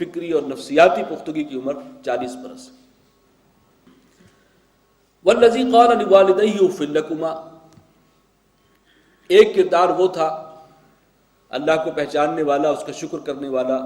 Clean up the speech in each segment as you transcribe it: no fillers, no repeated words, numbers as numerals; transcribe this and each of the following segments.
فکری اور نفسیاتی پختگی کی عمر 40 برس. والذی قال لوالدیہ اف لکما، ایک کردار وہ تھا اللہ کو پہچاننے والا، اس کا شکر کرنے والا،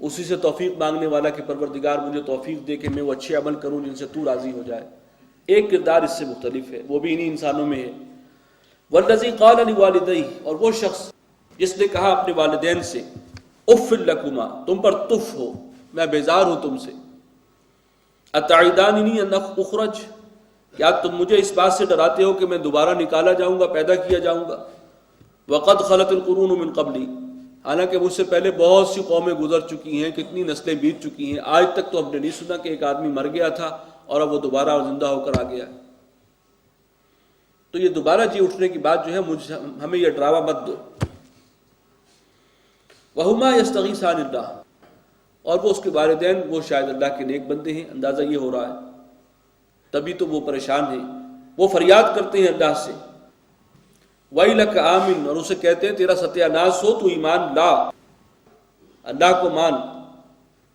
اسی سے توفیق مانگنے والا کہ پروردگار مجھے توفیق دے کہ میں وہ اچھے عمل کروں جن سے تو راضی ہو جائے. ایک کردار اس سے مختلف ہے، وہ بھی انہی انسانوں میں ہے. والذی قال لوالدیہ، اور وہ شخص جس نے کہا اپنے والدین سے اف لکما، تم پر تف ہو، میں بیزار ہوں تم سے. اتعداننی ان اخرج، کیا تم مجھے اس بات سے ڈراتے ہو کہ میں دوبارہ نکالا جاؤں گا، پیدا کیا جاؤں گا. وقد خلت القرون من قبلی، حالانکہ مجھ سے پہلے بہت سی قومیں گزر چکی ہیں، کتنی نسلیں بیت چکی ہیں، آج تک تو ہم نے نہیں سنا کہ ایک آدمی مر گیا تھا اور اب وہ دوبارہ زندہ ہو کر آ گیا. تو یہ دوبارہ جی اٹھنے کی بات جو ہے ہمیں یہ ڈراوا مت دو. وہما یستغیثان اللہ، اور وہ اس کے والدین وہ شاید اللہ کے نیک بندے ہیں، اندازہ یہ ہو رہا ہے، تبھی تو وہ پریشان ہیں، وہ فریاد کرتے ہیں اللہ سے. ویلک آمن، اور اسے کہتے ہیں تیرا ستیہ ناش ہو، تو ایمان لا، اللہ کو مان.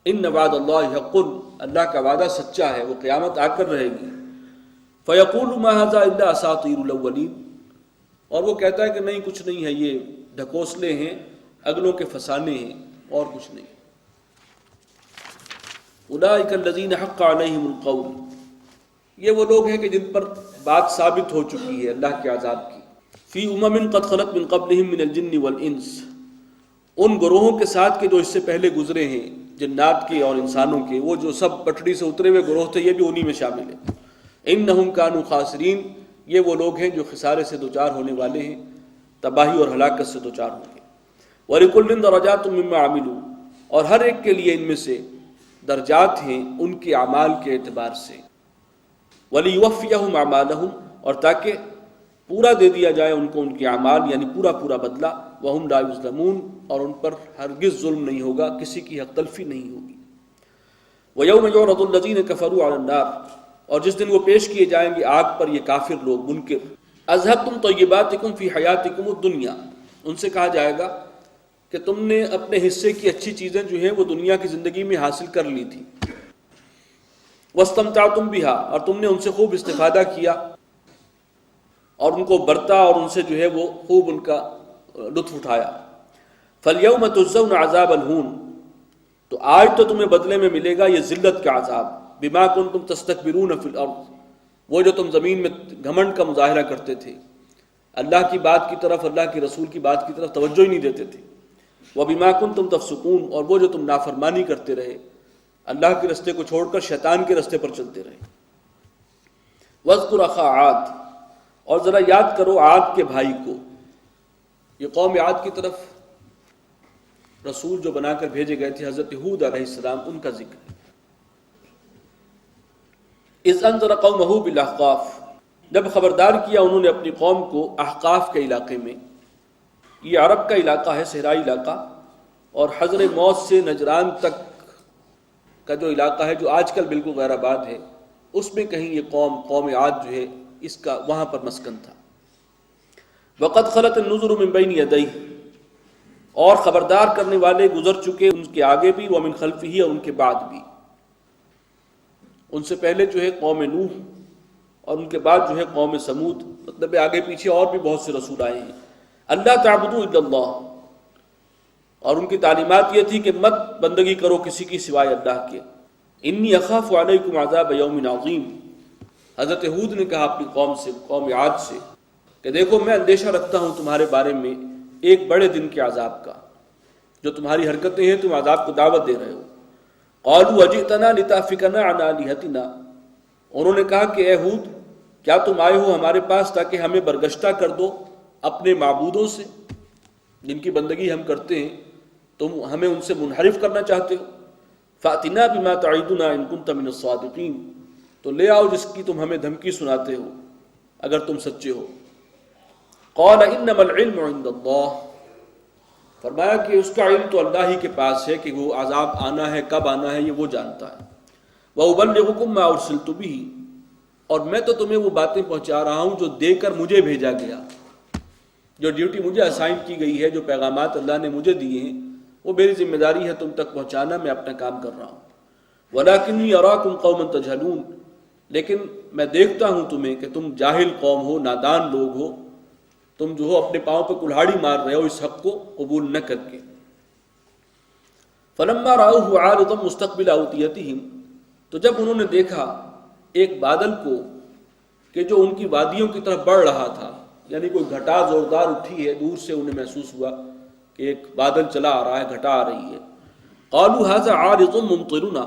ان وعد اللہ حق، اللہ کا وعدہ سچا ہے، وہ قیامت آ کر رہے گی. فیقول ما ھذا الا اساطیر الاولین، اور وہ کہتا ہے کہ نہیں کچھ نہیں ہے، یہ ڈھکوسلے ہیں، اگلوں کے فسانے ہیں، اور کچھ نہیں. اولئک الذین حق علیہم القول، یہ وہ لوگ ہیں کہ جن پر بات ثابت ہو چکی ہے اللہ کے عذاب کی. فی امم قد خلت من قبلہم من الجن والانس، ان گروہوں کے ساتھ کہ جو اس سے پہلے گزرے ہیں، جنات کے اور انسانوں کے، وہ جو سب پٹڑی سے اترے ہوئے گروہ تھے یہ بھی انہی میں شامل ہے. انہم کانوا خاسرین، یہ وہ لوگ ہیں جو خسارے سے دوچار ہونے والے ہیں، تباہی اور ہلاکت سے دوچار ہوں گے. وَلِكُلٍّ دَرَجَاتٌ مِّمَّا عَمِلُوا، اور ہر ایک کے لیے ان میں سے درجات ہیں ان کے اعمال کے اعتبار سے. وَلِيُوَفِّيَهُمْ أَعْمَالَهُمْ، اور تاکہ پورا دے دیا جائے ان کو ان کے اعمال، یعنی پورا بدلہ. وَهُمْ لَا يُظْلَمُونَ، اور ان پر ہرگز ظلم نہیں ہوگا، کسی کی حق تلفی نہیں ہوگی. وَيَوْمَ يُعْرَضُ الَّذِينَ كَفَرُوا عَلَى النَّارِ، اور جس دن وہ پیش کیے جائیں گے آگ پر یہ کافر لوگ منکر. اذهبتم طیباتکم فی حیاتکم الدنیا، ان سے کہا جائے گا کہ تم نے اپنے حصے کی اچھی چیزیں جو ہیں وہ دنیا کی زندگی میں حاصل کر لی تھی. واستمتعتم بها، اور تم نے ان سے خوب استفادہ کیا اور ان کو برتا اور ان سے جو ہے وہ خوب ان کا لطف اٹھایا. فالیوم تجزون عذاب الہون، تو آج تو تمہیں بدلے میں ملے گا یہ ذلت کا عذاب. بما کنتم تستکبرون فی الارض، وہ جو تم زمین میں گھمنڈ کا مظاہرہ کرتے تھے، اللہ کی بات کی طرف، اللہ کے رسول کی بات کی طرف توجہ ہی نہیں دیتے تھے. وبما کنتم تفسقون، اور وہ جو تم نافرمانی کرتے رہے، اللہ کے رستے کو چھوڑ کر شیطان کے رستے پر چلتے رہے. واذکر اخا عاد، اور ذرا یاد کرو عاد کے بھائی کو. یہ قوم عاد کی طرف رسول جو بنا کر بھیجے گئے تھے حضرت ہود علیہ السلام، ان کا ذکر ہے. اذ انذر قومہ بالاحقاف، جب خبردار کیا انہوں نے اپنی قوم کو احقاف کے علاقے میں. یہ عرب کا علاقہ ہے، صحرائی علاقہ، اور حضر موت سے نجران تک کا جو علاقہ ہے، جو آج کل بالکل غیر آباد ہے، اس میں کہیں یہ قوم عاد جو ہے اس کا وہاں پر مسکن تھا. وقد خلت النذر من بین یدیہ، اور خبردار کرنے والے گزر چکے ان کے آگے بھی، ومن خلفہ، اور ان کے بعد بھی. ان سے پہلے جو ہے قوم نوح، اور ان کے بعد جو ہے قوم سمود، مطلب آگے پیچھے اور بھی بہت سے رسول آئے ہیں. اللہ تعبدوا الا اللہ، اور ان کی تعلیمات یہ تھی کہ مت بندگی کرو کسی کی سوائے اللہ کے. انی اخاف علیکم عذاب یوم عظیم، حضرت ہود نے کہا اپنی قوم سے، قوم عاد سے، کہ دیکھو میں اندیشہ رکھتا ہوں تمہارے بارے میں ایک بڑے دن کے عذاب کا. جو تمہاری حرکتیں ہیں تم عذاب کو دعوت دے رہے ہو. قالوا اجئتنا لتافکنا عن آلہتنا، انہوں نے کہا کہ اے ہود، کیا تم آئے ہو ہمارے پاس تاکہ ہمیں برگشتہ کر دو اپنے معبودوں سے جن کی بندگی ہم کرتے ہیں، تم ہمیں ان سے منحرف کرنا چاہتے ہو. فاتنا بما تعدنا ان کنت من الصادقین، تو لے آؤ جس کی تم ہمیں دھمکی سناتے ہو اگر تم سچے ہو. قال انما العلم عند اللہ، فرمایا کہ اس کا علم تو اللہ ہی کے پاس ہے کہ وہ عذاب آنا ہے، کب آنا ہے، یہ وہ جانتا ہے. وَأُبَلِّغُكُم مَّا أُرْسِلْتُ بِهِ، اور میں تو تمہیں وہ باتیں پہنچا رہا ہوں جو دے کر مجھے بھیجا گیا، جو ڈیوٹی مجھے اسائن کی گئی ہے، جو پیغامات اللہ نے مجھے دیے ہیں وہ میری ذمہ داری ہے تم تک پہنچانا، میں اپنا کام کر رہا ہوں۔ وَلَٰكِنِّي أَرَاكُمْ قَوْمًا تَجْهَلُونَ، لیکن میں دیکھتا ہوں تمہیں کہ تم جاہل قوم ہو، نادان لوگ ہو، تم جو ہو اپنے پاؤں پہ کلہاڑی مار رہے ہو اس حق کو قبول نہ کر کے۔ فَلَمَّا رَأَوْهُ عَارِضًا مُسْتَقْبِلَ أَوْدِيَتِهِمْ، تو جب انہوں نے دیکھا ایک بادل کو کہ جو ان کی وادیوں کی طرف بڑھ رہا تھا، یعنی کوئی گھٹا زوردار اٹھی ہے، دور سے انہیں محسوس ہوا کہ ایک بادل چلا آ رہا ہے، گھٹا آ رہی ہے۔ قالوا هذا عارض ممطرنا،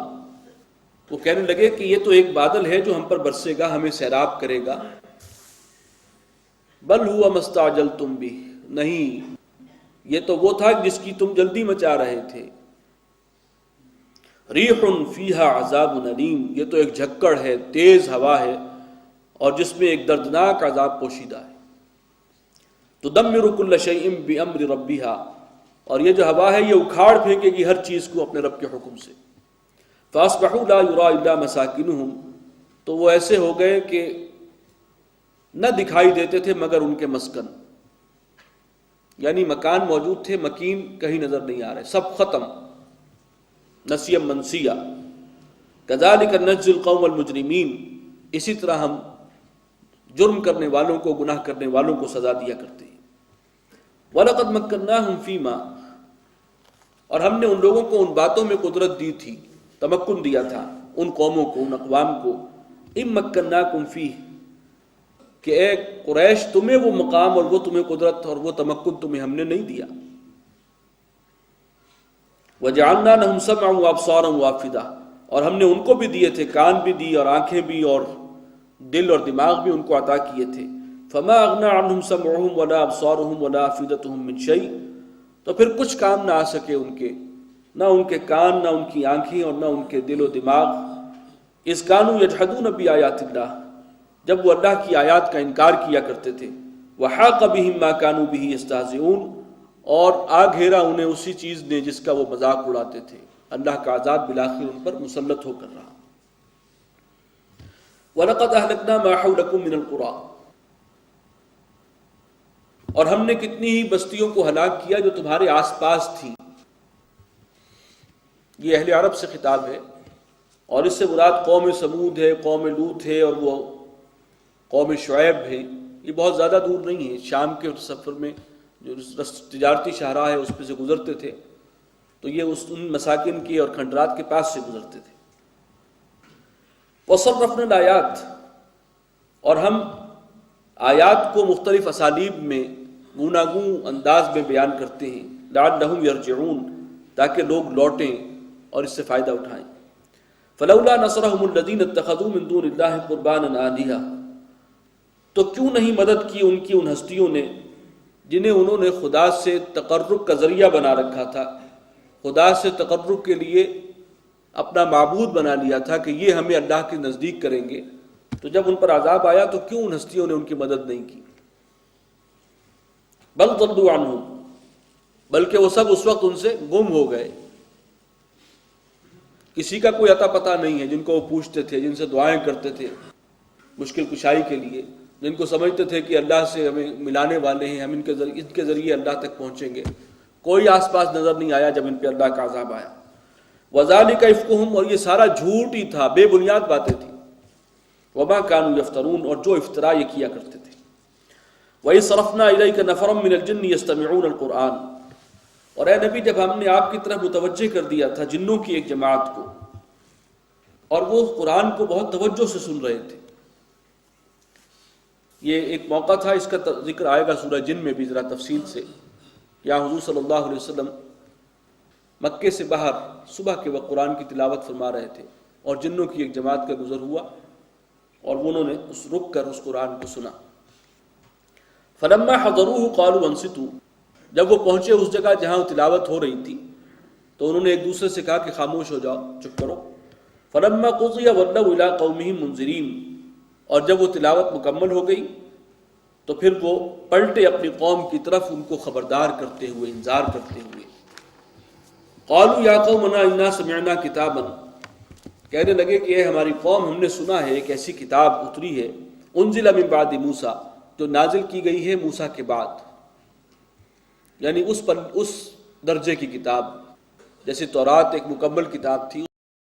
وہ کہنے لگے کہ یہ تو ایک بادل ہے جو ہم پر برسے گا، ہمیں سیراب کرے گا۔ بل هو ما استعجلتم به، نہیں یہ تو وہ تھا جس کی تم جلدی مچا رہے تھے۔ ریح فیہا عذاب علیم، یہ تو ایک جھکڑ ہے، تیز ہوا ہے اور جس میں ایک دردناک عذاب پوشیدہ ہے۔ تدمر کل شیء بامر ربھا، اور یہ جو ہوا ہے یہ اکھاڑ پھینکے گی ہر چیز کو اپنے رب کے حکم سے۔ فاصبحوا لا یری الا مساکنہم، تو وہ ایسے ہو گئے کہ نہ دکھائی دیتے تھے مگر ان کے مسکن، یعنی مکان موجود تھے، مکین کہیں نظر نہیں آ رہے، سب ختم، نسیا منسیا۔ کذالک نجزی القوم المجرمین، اسی طرح ہم جرم کرنے والوں کو، گناہ کرنے والوں کو سزا دیا کرتے ہیں۔ وَلَقَدْ مَكَّنَّاهُمْ فِي مَا، اور ہم نے ان لوگوں کو ان باتوں میں قدرت دی تھی، تمکن دیا تھا ان قوموں کو، ان اقوام کو۔ اِن مَكَّنَّاكُمْ فِيهِ، کہ اے قریش تمہیں وہ مقام اور وہ تمہیں قدرت اور وہ تمکن تمہیں ہم نے نہیں دیا۔ وَجَعَلْنَا لَهُمْ سَمْعًا وَأَبْصَارًا وَأَفْئِدَةً، اور ہم نے ان کو بھی دیے تھے، کان بھی دی اور آنکھیں بھی اور دل اور دماغ بھی ان کو عطا کیے تھے۔ فما اغنى عنهم سمعهم ولا ابصارهم ولا افئدتهم من شيء، تو پھر کچھ کام نہ آ سکے ان کے، نہ ان کے کان، نہ ان کی آنکھیں اور نہ ان کے دل و دماغ۔ اذ كانوا يجحدون بآيات الله، جب وہ اللہ کی آیات کا انکار کیا کرتے تھے۔ وحاق بهم ما كانوا به يستهزئون، اور آ گھیرا انہیں اسی چیز نے جس کا وہ مذاق اڑاتے تھے، اللہ کا عذاب بالآخر ان پر مسلط ہو کر رہا۔ وَلَقَدْ أَهْلَكْنَا مَا حَوْلَكُم مِّنَ الْقُرَىٰ، اور ہم نے کتنی ہی بستیوں کو ہلاک کیا جو تمہارے آس پاس تھیں۔ یہ اہل عرب سے خطاب ہے، اور اس سے مراد قوم سمود ہے، قوم لوط ہے، اور وہ قوم شعیب ہے۔ یہ بہت زیادہ دور نہیں ہے، شام کے سفر میں جو تجارتی شاہراہ ہے اس پہ سے گزرتے تھے تو یہ ان مساکن کے اور کھنڈرات کے پاس سے گزرتے تھے۔ وَصَرَّفْنَا الْآيَاتِ، اور ہم آیات کو مختلف اسالیب میں گوناگوں انداز میں بیان کرتے ہیں، لعلہم یرجعون، تاکہ لوگ لوٹیں اور اس سے فائدہ اٹھائیں۔ فلولا نصرہم الذین اتخذوا من دون اللہ قربانا آلہہ، تو کیوں نہیں مدد کی ان کی ان ہستیوں نے جنہیں انہوں نے خدا سے تقرب کا ذریعہ بنا رکھا تھا، خدا سے تقرب کے لیے اپنا معبود بنا لیا تھا کہ یہ ہمیں اللہ کے نزدیک کریں گے، تو جب ان پر عذاب آیا تو کیوں ان ہستیوں نے ان کی مدد نہیں کی؟ بل ضلوا عنہم، بلکہ وہ سب اس وقت ان سے گم ہو گئے، کسی کا کوئی عطا پتہ نہیں ہے جن کو وہ پوچھتے تھے، جن سے دعائیں کرتے تھے مشکل کشائی کے لیے، جن کو سمجھتے تھے کہ اللہ سے ہمیں ملانے والے ہیں، ہم ان کے ذریعے اللہ تک پہنچیں گے، کوئی آس پاس نظر نہیں آیا جب ان پہ اللہ کا عذاب آیا۔ وَذَلِكَ إِفْكُهُمْ، اور یہ سارا جھوٹ ہی تھا، بے بنیاد باتیں تھیں۔ وَمَا كَانُوا يَفْتَرُونَ، اور جو افترا یہ کیا کرتے تھے۔ وَإِذْ صَرَفْنَا إِلَيْكَ نَفَرًا مِّنَ الْجِنِّ يَسْتَمِعُونَ الْقُرْآنَ، اور اے نبی جب ہم نے آپ کی طرف متوجہ کر دیا تھا جنوں کی ایک جماعت کو، اور وہ قرآن کو بہت توجہ سے سن رہے تھے۔ یہ ایک موقع تھا، اس کا ذکر آئے گا سورہ جن میں بھی ذرا تفصیل سے۔ یہاں حضور صلی اللہ علیہ وسلم مکے سے باہر صبح کے وقت قرآن کی تلاوت فرما رہے تھے، اور جنوں کی ایک جماعت کا گزر ہوا اور انہوں نے رک کر اس قرآن کو سنا۔ فلما حضروه قالوا انصتوا، جب وہ پہنچے اس جگہ جہاں تلاوت ہو رہی تھی تو انہوں نے ایک دوسرے سے کہا کہ خاموش ہو جاؤ، چپ کرو۔ فلما قضي ولوا الى قومهم منذرين، اور جب وہ تلاوت مکمل ہو گئی تو پھر وہ پلٹے اپنی قوم کی طرف ان کو خبردار کرتے ہوئے، انذار کرتے ہوئے۔ قالوا یا قومنا انا سمعنا کتابا، کہنے لگے کہ اے ہماری قوم ہم نے سنا ہے ایک ایسی کتاب اتری ہے، انزل من بعد موسیٰ، جو نازل کی گئی ہے موسیٰ کے بعد، یعنی اس درجے کی کتاب جیسے تورات ایک مکمل کتاب تھی،